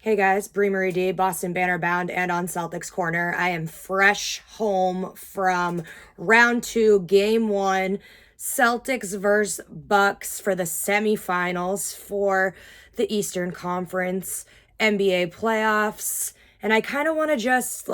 Hey guys, Brie Marie D, Boston Banner Bound, and on Celtics Corner. I am fresh home from round two, game one, Celtics versus Bucks for the semifinals for the Eastern Conference NBA playoffs. And I kind of want to just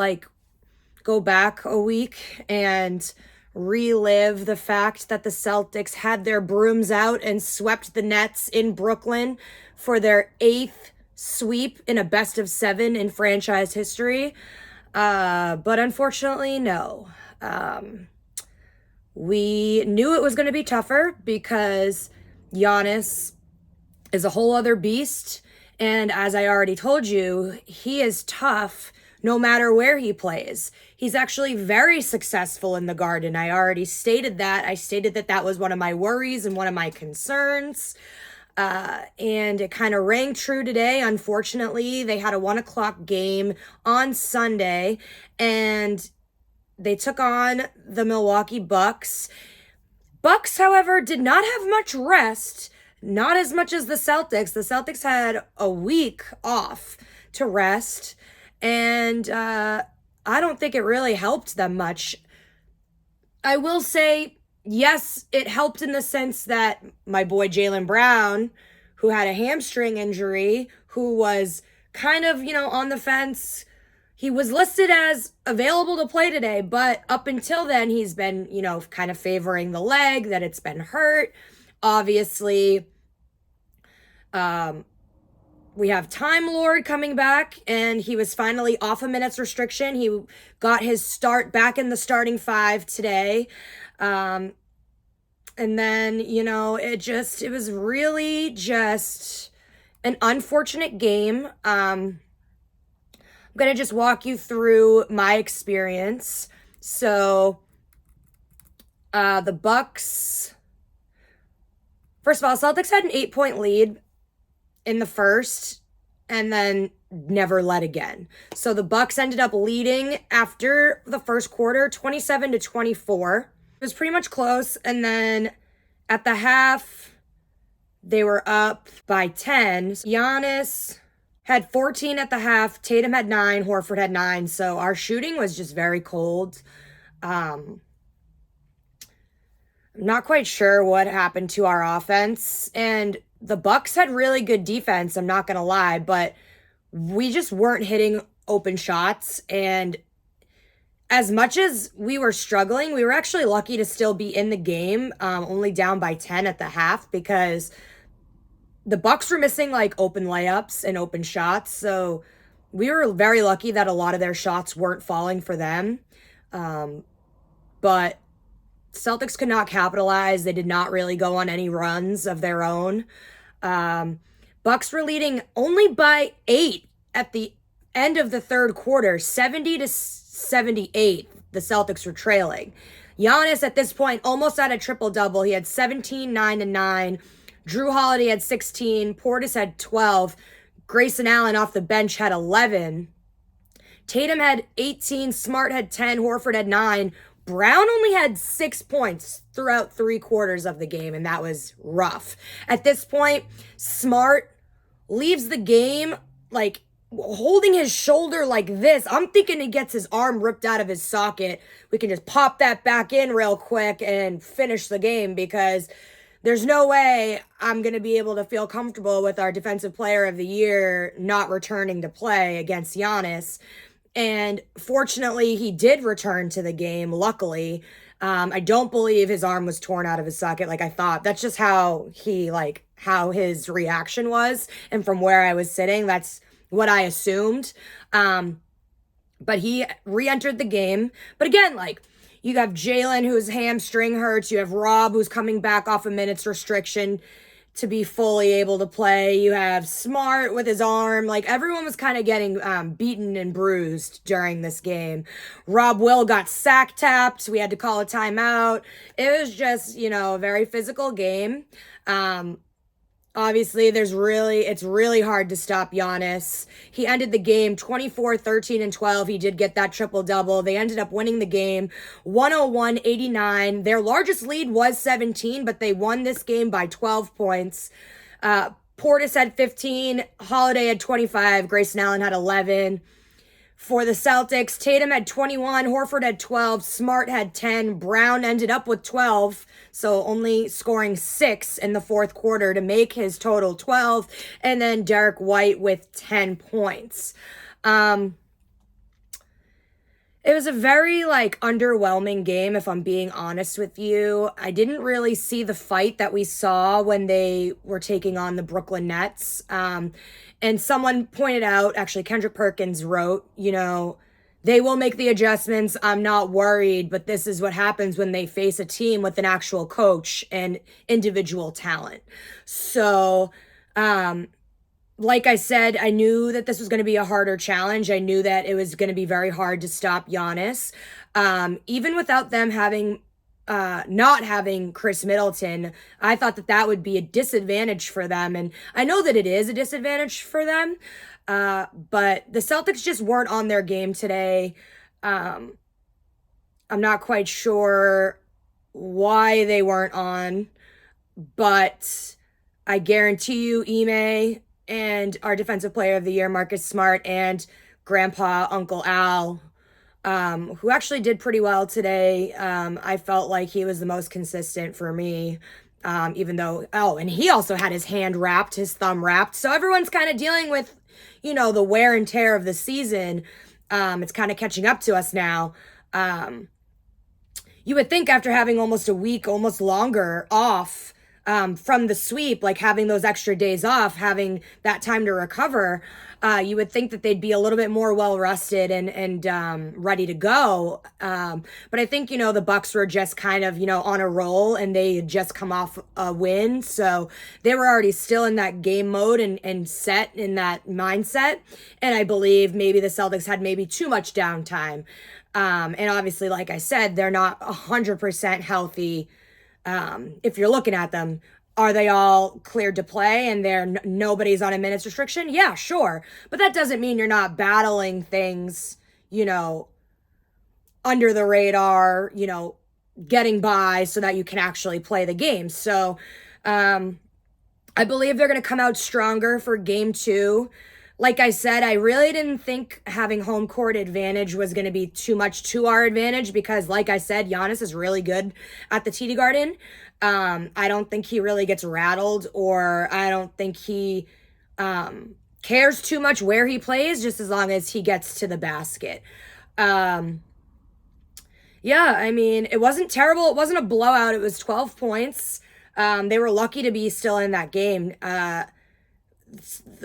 go back a week and relive the fact that the Celtics had their brooms out and swept the Nets in Brooklyn for their eighth sweep in a best of seven in franchise history. But unfortunately, no. We knew it was going to be tougher because Giannis is a whole other beast. And as I already told you, he is tough no matter where he plays. He's actually very successful in the Garden. I already stated that. I stated that that was one of my worries and one of my concerns. And it kind of rang true today. Unfortunately, they had a 1 o'clock game on Sunday, and they took on the Milwaukee Bucks. Bucks, however, did not have much rest, not as much as the Celtics. The Celtics had a week off to rest, and I don't think it really helped them much. I will say, yes, it helped in the sense that my boy Jaylen Brown, who had a hamstring injury, who was kind of, on the fence, he was listed as available to play today, but up until then, he's been, kind of favoring the leg, that it's been hurt. Obviously, we have Time Lord coming back, and he was finally off a minutes restriction. He got his start back in the starting five today. And then, it was really just an unfortunate game. I'm going to just walk you through my experience. So, the Bucks, first of all, Celtics had an 8-point lead in the first and then never led again. So the Bucks ended up leading after the first quarter, 27-24. It was pretty much close. And then at the half, they were up by 10. Giannis had 14 at the half. Tatum had 9. Horford had 9. So our shooting was just very cold. I'm not quite sure what happened to our offense. And the Bucks had really good defense, I'm not going to lie. But we just weren't hitting open shots. And as much as we were struggling, we were actually lucky to still be in the game, only down by 10 at the half, because the Bucks were missing open layups and open shots. So we were very lucky that a lot of their shots weren't falling for them. But Celtics could not capitalize. They did not really go on any runs of their own. Bucks were leading only by 8 at the end of the third quarter, 70-78. The Celtics were trailing. Giannis at this point almost had a triple-double. He had 17, 9, and 9. Drew Holiday had 16. Portis had 12. Grayson Allen off the bench had 11. Tatum had 18. Smart had 10. Horford had 9. Brown only had 6 points throughout 3 quarters of the game, and that was rough. At this point, Smart leaves the game holding his shoulder like this. I'm thinking he gets his arm ripped out of his socket. We can just pop that back in real quick and finish the game, because there's no way I'm going to be able to feel comfortable with our Defensive Player of the Year not returning to play against Giannis. And fortunately, he did return to the game, luckily. I don't believe his arm was torn out of his socket like I thought. That's just how how his reaction was. And from where I was sitting, that's what I assumed. But he re-entered the game. But again, you have Jaylen, whose hamstring hurts. You have Rob, who's coming back off a minutes restriction to be fully able to play. You have Smart with his arm. Everyone was kind of getting beaten and bruised during this game. Rob Will got sack tapped. We had to call a timeout. It was just, a very physical game. Obviously, it's really hard to stop Giannis. He ended the game 24, 13, and 12. He did get that triple-double. They ended up winning the game 101-89. Their largest lead was 17, but they won this game by 12 points. Portis had 15, Holiday had 25, Grayson Allen had 11. For the Celtics, Tatum had 21, Horford had 12, Smart had 10, Brown ended up with 12, so only scoring 6 in the fourth quarter to make his total 12, and then Derek White with 10 points. It was a very underwhelming game, if I'm being honest with you. I didn't really see the fight that we saw when they were taking on the Brooklyn Nets. And someone pointed out, actually Kendrick Perkins wrote, they will make the adjustments. I'm not worried, but this is what happens when they face a team with an actual coach and individual talent. So, like I said, I knew that this was going to be a harder challenge. I knew that it was going to be very hard to stop Giannis. Even without them not having Chris Middleton, I thought that would be a disadvantage for them. And I know that it is a disadvantage for them. But the Celtics just weren't on their game today. I'm not quite sure why they weren't on, but I guarantee you, Ime and our defensive player of the year, Marcus Smart, and Grandpa Uncle Al, who actually did pretty well today. I felt like he was the most consistent for me, even though, and he also had his thumb wrapped. So everyone's kind of dealing with, the wear and tear of the season. It's kind of catching up to us now. You would think after having almost a week, almost longer off, from the sweep, having those extra days off, having that time to recover, you would think that they'd be a little bit more well-rested and ready to go. But I think, the Bucks were just kind of, on a roll, and they had just come off a win. So they were already still in that game mode and set in that mindset. And I believe maybe the Celtics had maybe too much downtime. And obviously, like I said, they're not 100% healthy. If you're looking at them, are they all cleared to play and nobody's on a minutes restriction? Yeah, sure. But that doesn't mean you're not battling things, under the radar, getting by so that you can actually play the game. So, I believe they're going to come out stronger for game 2. Like I said, I really didn't think having home court advantage was going to be too much to our advantage because, like I said, Giannis is really good at the TD Garden. I don't think he really gets rattled, or I don't think he cares too much where he plays, just as long as he gets to the basket. Yeah, I mean, it wasn't terrible. It wasn't a blowout. It was 12 points. They were lucky to be still in that game.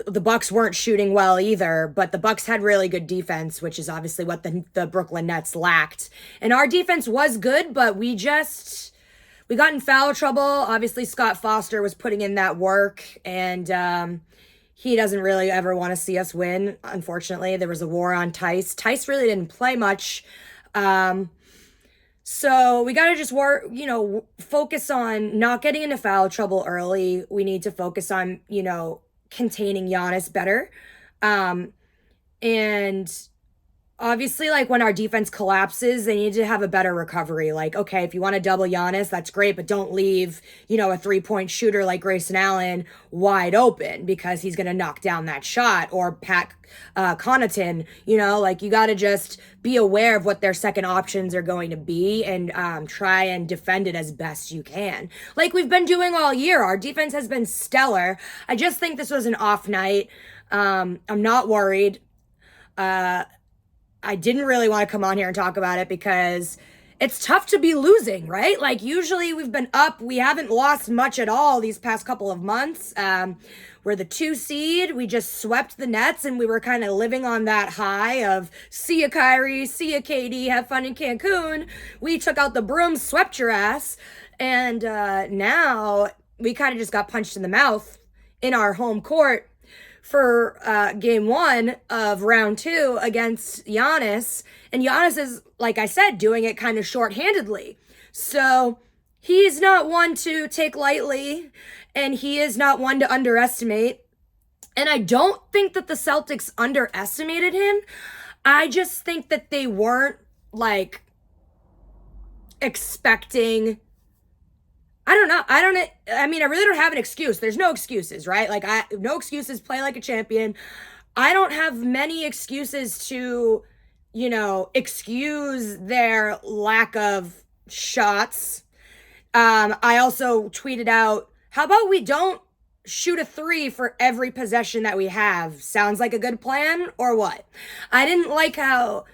The Bucks weren't shooting well either, but the Bucks had really good defense, which is obviously what the Brooklyn Nets lacked. And our defense was good, but we got in foul trouble. Obviously, Scott Foster was putting in that work, and he doesn't really ever want to see us win. Unfortunately, there was a war on Tice. Tice really didn't play much. So we got to just focus on not getting into foul trouble early. We need to focus on, containing Giannis better. And obviously, when our defense collapses, they need to have a better recovery. Okay, if you want to double Giannis, that's great, but don't leave, a 3-point shooter like Grayson Allen wide open, because he's going to knock down that shot, or Pat Connaughton, you got to just be aware of what their second options are going to be and try and defend it as best you can. Like we've been doing all year. Our defense has been stellar. I just think this was an off night. I'm not worried. I didn't really want to come on here and talk about it because it's tough to be losing, right? Usually we've been up. We haven't lost much at all these past couple of months. We're the 2 seed. We just swept the Nets, and we were kind of living on that high of see ya Kyrie, see ya KD, have fun in Cancun. We took out the broom, swept your ass. And now we kind of just got punched in the mouth in our home court for game 1 of round 2 against Giannis. And Giannis is, like I said, doing it kind of shorthandedly. So he's not one to take lightly, and he is not one to underestimate. And I don't think that the Celtics underestimated him. I just think that they weren't expecting I don't know. I mean, I really don't have an excuse. There's no excuses, right? Like, no excuses, play like a champion. I don't have many excuses to, excuse their lack of shots. I also tweeted out, how about we don't shoot a three for every possession that we have? Sounds like a good plan, or what? I didn't like how,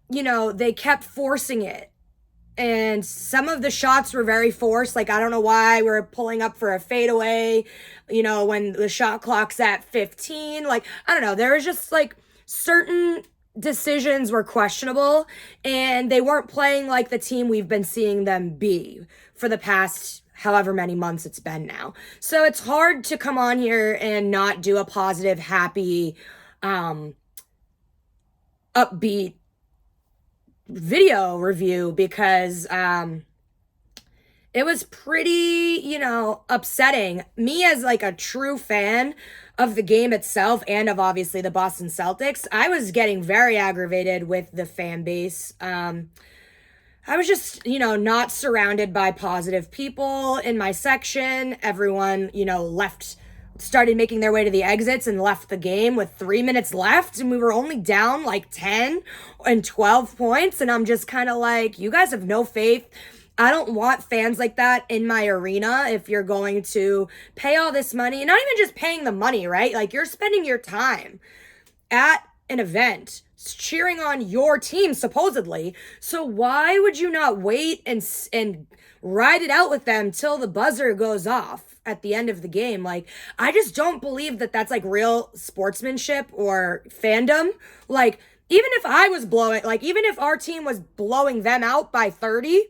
they kept forcing it. And some of the shots were very forced. Like, I don't know why we're pulling up for a fadeaway, when the shot clock's at 15. Like, I don't know. There was just like certain decisions were questionable, and they weren't playing like the team we've been seeing them be for the past however many months it's been now. So it's hard to come on here and not do a positive, happy, upbeat video review, because it was pretty, upsetting. Me as like a true fan of the game itself and of obviously the Boston Celtics, I was getting very aggravated with the fan base. I was just, not surrounded by positive people in my section. Everyone, started making their way to the exits and left the game with 3 minutes left, and we were only down like 10 and 12 points, and I'm just kind of like, you guys have no faith. I don't want fans like that in my arena. If you're going to pay all this money, not even just paying the money, right? Like, you're spending your time at an event cheering on your team, supposedly. So why would you not wait and ride it out with them till the buzzer goes off at the end of the game? Like, I just don't believe that that's like real sportsmanship or fandom. Like, even if even if our team was blowing them out by 30,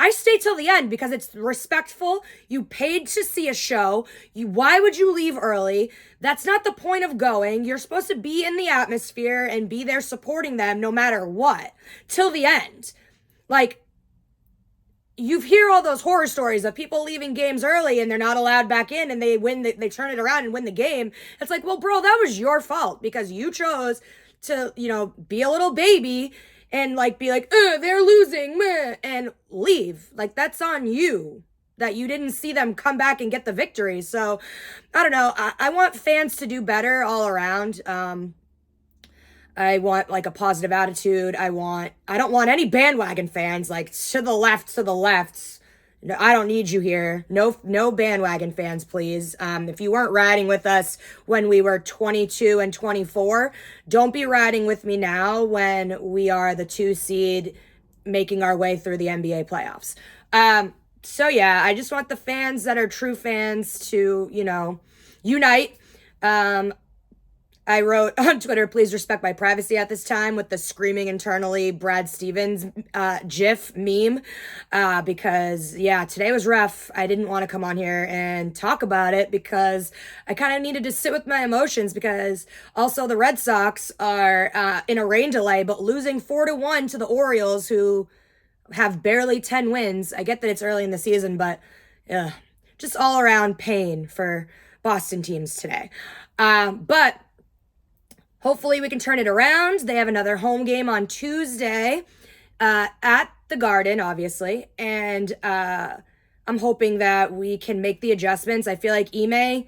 I stay till the end because it's respectful. You paid to see a show. Why would you leave early? That's not the point of going. You're supposed to be in the atmosphere and be there supporting them no matter what, till the end. Like, you hear all those horror stories of people leaving games early and they're not allowed back in, and they turn it around and win the game. It's like, well, bro, that was your fault because you chose to, be a little baby and like be like, they're losing, meh, and leave. Like, that's on you that you didn't see them come back and get the victory. So I don't know. I want fans to do better all around. I want like a positive attitude. I don't want any bandwagon fans, like to the left. No, I don't need you here. No bandwagon fans, please. If you weren't riding with us when we were 22 and 24, don't be riding with me now when we are the 2 seed making our way through the NBA playoffs. So yeah, I just want the fans that are true fans to, unite. I wrote on Twitter, please respect my privacy at this time, with the screaming internally Brad Stevens GIF meme, because, yeah, today was rough. I didn't want to come on here and talk about it because I kind of needed to sit with my emotions, because also the Red Sox are in a rain delay, but losing 4-1 to the Orioles, who have barely 10 wins. I get that it's early in the season, but just all around pain for Boston teams today. But hopefully we can turn it around. They have another home game on Tuesday at the Garden, obviously. And I'm hoping that we can make the adjustments. I feel like Ime,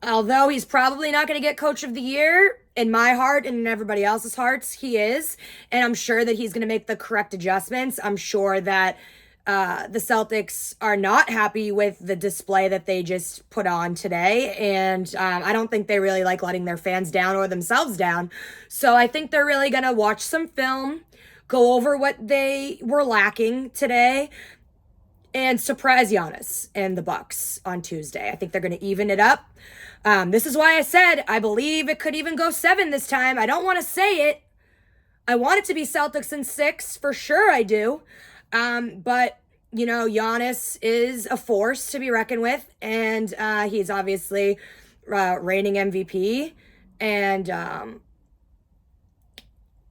although he's probably not going to get Coach of the Year, in my heart and in everybody else's hearts, he is. And I'm sure that he's going to make the correct adjustments. I'm sure that the Celtics are not happy with the display that they just put on today. And I don't think they really like letting their fans down or themselves down. So I think they're really going to watch some film, go over what they were lacking today, and surprise Giannis and the Bucks on Tuesday. I think they're going to even it up. This is why I said I believe it could even go 7 this time. I don't want to say it. I want it to be Celtics in 6. For sure I do. But, Giannis is a force to be reckoned with. And he's obviously reigning MVP and,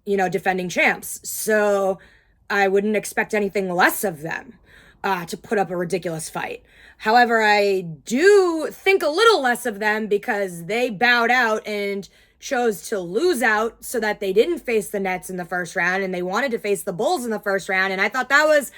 defending champs. So I wouldn't expect anything less of them to put up a ridiculous fight. However, I do think a little less of them because they bowed out and chose to lose out so that they didn't face the Nets in the first round, and they wanted to face the Bulls in the first round. And I thought that was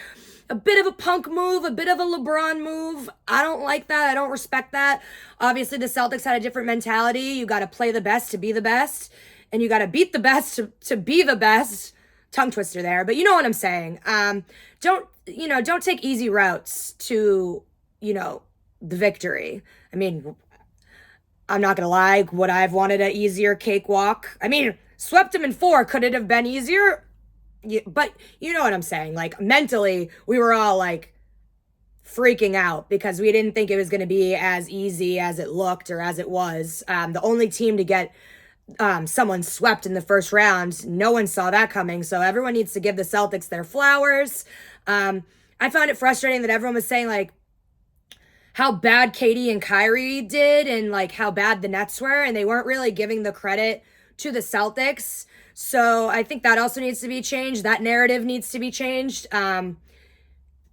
a bit of a punk move, a bit of a LeBron move. I don't like that. I don't respect that. Obviously, the Celtics had a different mentality. You got to play the best to be the best, and you got to beat the best to be the best. Tongue twister there, but you know what I'm saying. Don't take easy routes to, the victory. I mean, I'm not gonna lie, would I have wanted an easier cakewalk? I mean, swept him in 4. Could it have been easier? Yeah, but you know what I'm saying. Like, mentally, we were all like freaking out because we didn't think it was going to be as easy as it looked or as it was. The only team to get someone swept in the first round, no one saw that coming. So everyone needs to give the Celtics their flowers. I found it frustrating that everyone was saying like how bad KD and Kyrie did and like how bad the Nets were, and they weren't really giving the credit to the Celtics. So I think that also needs to be changed. That narrative needs to be changed.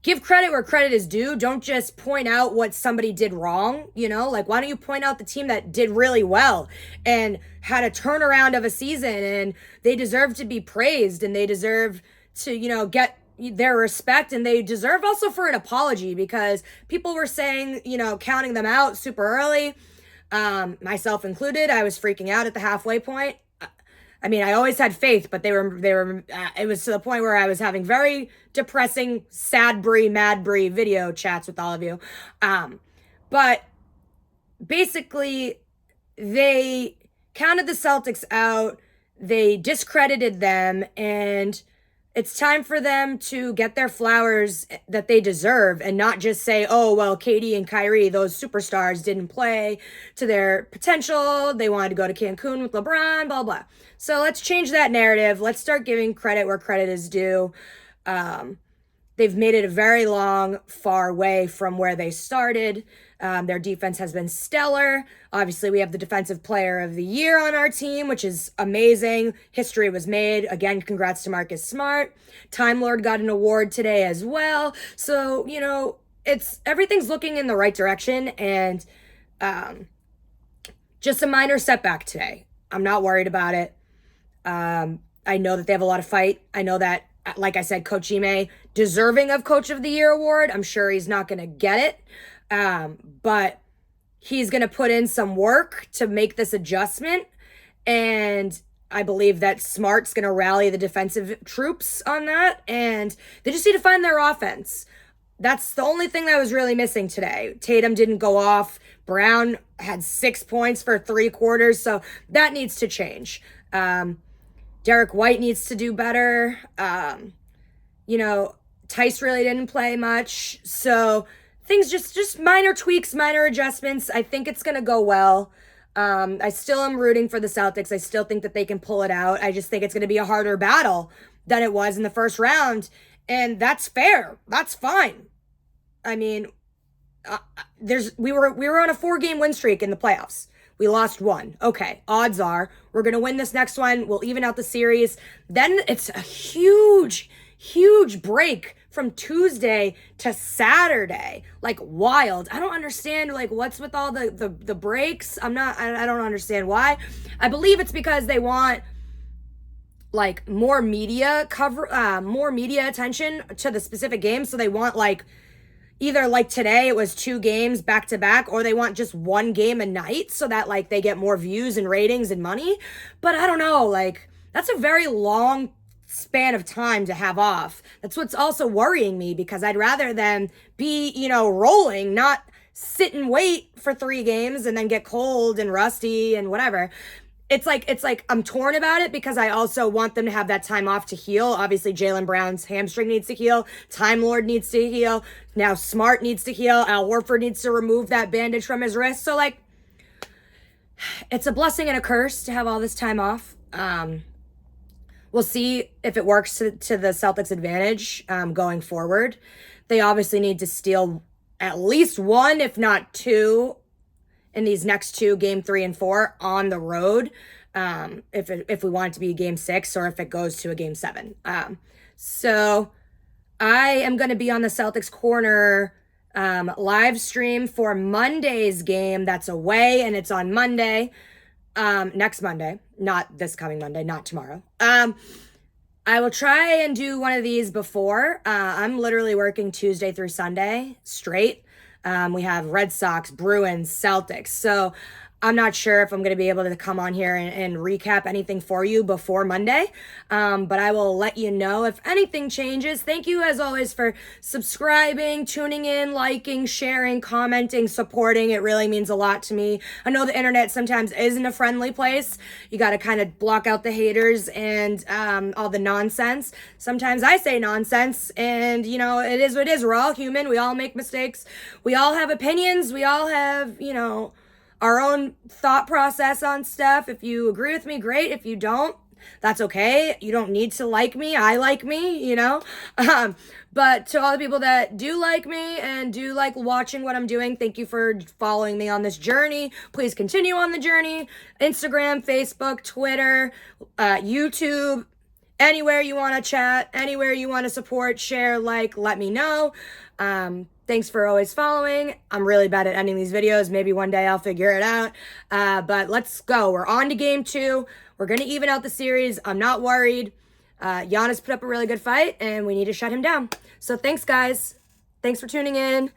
Give credit where credit is due. Don't just point out what somebody did wrong, like why don't you point out the team that did really well and had a turnaround of a season, and they deserve to be praised, and they deserve to, get their respect, and they deserve also for an apology because people were saying, counting them out super early, myself included. I was freaking out at the halfway point. I mean, I always had faith, but they were, it was to the point where I was having very depressing, sad Brie, mad Brie video chats with all of you. But basically, they counted the Celtics out, they discredited them, and it's time for them to get their flowers that they deserve and not just say, oh, well, KD and Kyrie, those superstars, didn't play to their potential. They wanted to go to Cancun with LeBron, blah, blah. So let's change that narrative. Let's start giving credit where credit is due. They've made it a very long, far way from where they started. Their defense has been stellar. Obviously, we have the Defensive Player of the Year on our team, which is amazing. History was made. Again, congrats to Marcus Smart. Time Lord got an award today as well. So, everything's looking in the right direction, and just a minor setback today. I'm not worried about it. I know that they have a lot of fight. I know that, like I said, Coach Ime, deserving of Coach of the Year award. I'm sure he's not going to get it. But he's going to put in some work to make this adjustment. And I believe that Smart's going to rally the defensive troops on that. And they just need to find their offense. That's the only thing that was really missing today. Tatum didn't go off. Brown had 6 points for 3 quarters. So that needs to change. Derek White needs to do better. Tice really didn't play much. So things just minor tweaks, minor adjustments. I think it's going to go well. I still am rooting for the Celtics. I still think that they can pull it out. I just think it's going to be a harder battle than it was in the first round. And that's fair. That's fine. I mean, we were on a 4-game win streak in the playoffs. We lost 1. Okay, odds are we're going to win this next one. We'll even out the series. Then it's a huge, huge break from Tuesday to Saturday. Like, wild. I don't understand, what's with all the breaks. I don't understand why. I believe it's because they want, more media more media attention to the specific game. So they want, either today it was 2 games back to back, or they want just 1 game a night so that they get more views and ratings and money. But I don't know, that's a very long span of time to have off. That's what's also worrying me, because I'd rather them be, rolling, not sit and wait for 3 games and then get cold and rusty and whatever. It's like I'm torn about it, because I also want them to have that time off to heal. Obviously, Jaylen Brown's hamstring needs to heal. Time Lord needs to heal. Now Smart needs to heal. Al Horford needs to remove that bandage from his wrist. So, it's a blessing and a curse to have all this time off. We'll see if it works to the Celtics' advantage going forward. They obviously need to steal at least 1, if not 2, in these next 2, game 3 and 4, on the road, if we want it to be game 6, or if it goes to a game 7. So I am going to be on the Celtics Corner live stream for Monday's game. That's away, and it's on Monday, next Monday, not this coming Monday, not tomorrow. I will try and do one of these before. I'm literally working Tuesday through Sunday straight. We have Red Sox, Bruins, Celtics. So I'm not sure if I'm going to be able to come on here and recap anything for you before Monday. But I will let you know if anything changes. Thank you, as always, for subscribing, tuning in, liking, sharing, commenting, supporting. It really means a lot to me. I know the internet sometimes isn't a friendly place. You got to kind of block out the haters and all the nonsense. Sometimes I say nonsense, and it is what it is. We're all human. We all make mistakes. We all have opinions. We all have, our own thought process on stuff. If you agree with me, great. If you don't, that's okay. You don't need to like me. I like me, But to all the people that do like me and do like watching what I'm doing, thank you for following me on this journey. Please continue on the journey. Instagram, Facebook, Twitter, YouTube, anywhere you want to chat, anywhere you want to support, share, like, let me know. Thanks for always following. I'm really bad at ending these videos. Maybe one day I'll figure it out. But let's go. We're on to game 2. We're going to even out the series. I'm not worried. Giannis put up a really good fight, and we need to shut him down. So thanks, guys. Thanks for tuning in.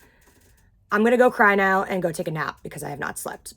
I'm going to go cry now and go take a nap because I have not slept.